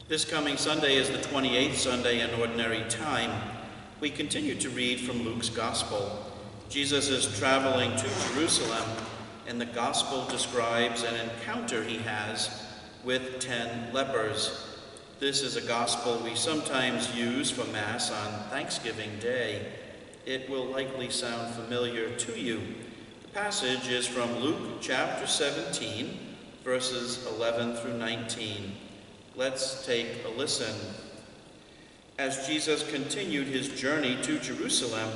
This coming Sunday is the 28th Sunday in Ordinary Time. We continue to read from Luke's Gospel. Jesus is traveling to Jerusalem, and the Gospel describes an encounter he has with 10 lepers. This is a Gospel we sometimes use for Mass on Thanksgiving Day. It will likely sound familiar to you. The passage is from Luke chapter 17, verses 11 through 19. Let's take a listen. As Jesus continued his journey to Jerusalem,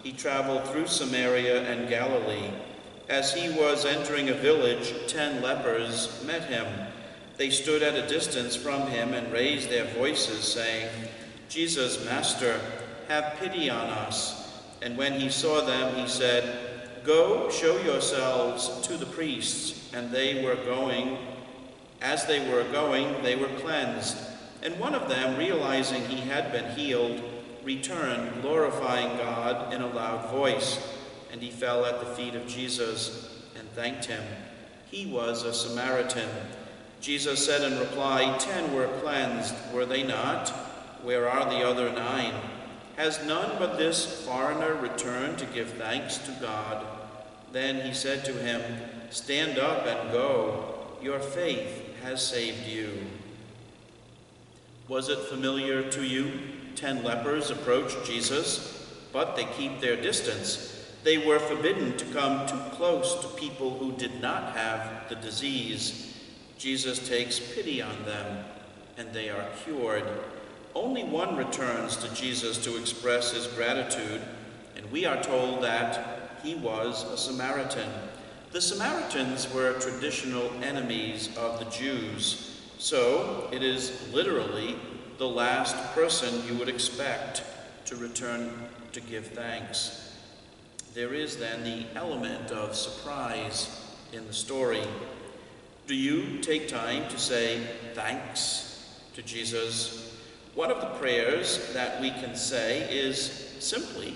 he traveled through Samaria and Galilee. As he was entering a village, 10 lepers met him. They stood at a distance from him and raised their voices, saying, "Jesus, Master, have pity on us." And when he saw them, he said, "Go, show yourselves to the priests." And as they were going, they were cleansed. And one of them, realizing he had been healed, returned, glorifying God in a loud voice. And he fell at the feet of Jesus and thanked him. He was a Samaritan. Jesus said in reply, 10 were cleansed, were they not? Where are the other 9? Has none but this foreigner returned to give thanks to God? Then he said to him, "Stand up and go. Your faith has saved you." Was it familiar to you? 10 lepers approached Jesus, but they keep their distance. They were forbidden to come too close to people who did not have the disease. Jesus takes pity on them, and they are cured. Only one returns to Jesus to express his gratitude, and we are told that he was a Samaritan. The Samaritans were traditional enemies of the Jews, so it is literally the last person you would expect to return to give thanks. There is then the element of surprise in the story. Do you take time to say thanks to Jesus? One of the prayers that we can say is simply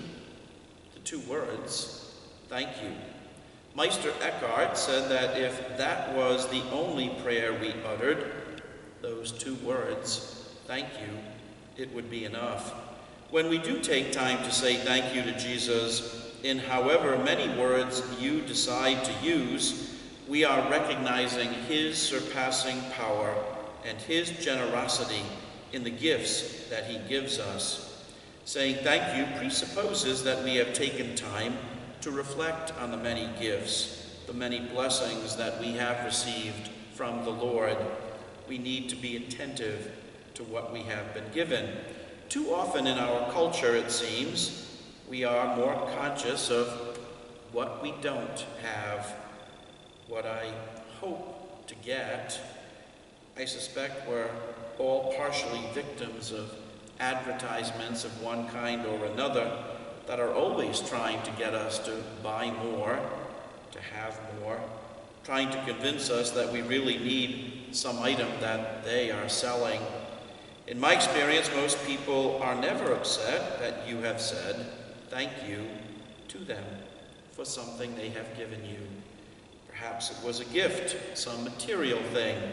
the 2 words, thank you. Meister Eckhart said that if that was the only prayer we uttered, those 2 words, thank you, it would be enough. When we do take time to say thank you to Jesus, in however many words you decide to use, we are recognizing his surpassing power and his generosity in the gifts that he gives us. Saying thank you presupposes that we have taken time to reflect on the many gifts, the many blessings that we have received from the Lord. We need to be attentive to what we have been given. Too often in our culture, it seems, we are more conscious of what we don't have, what I hope to get. I suspect we're all partially victims of advertisements of one kind or another that are always trying to get us to buy more, to have more, trying to convince us that we really need some item that they are selling. In my experience, most people are never upset that you have said thank you to them for something they have given you. Perhaps it was a gift, some material thing.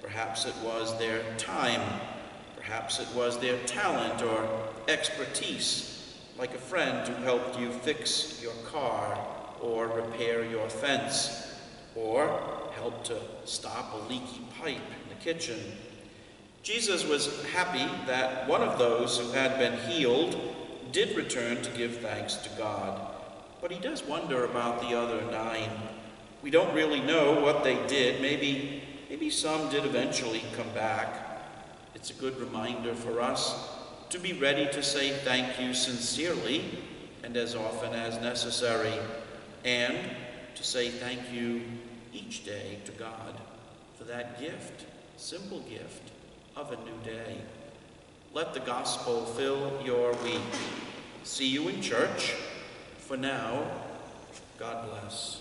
Perhaps it was their time. Perhaps it was their talent or expertise, like a friend who helped you fix your car or repair your fence, or helped to stop a leaky pipe in the kitchen. Jesus was happy that one of those who had been healed did return to give thanks to God. But he does wonder about the other 9. We don't really know what they did. Maybe some did eventually come back. It's a good reminder for us to be ready to say thank you sincerely and as often as necessary, and to say thank you each day to God for that gift, simple gift of a new day. Let the gospel fill your week. See you in church. For now, God bless.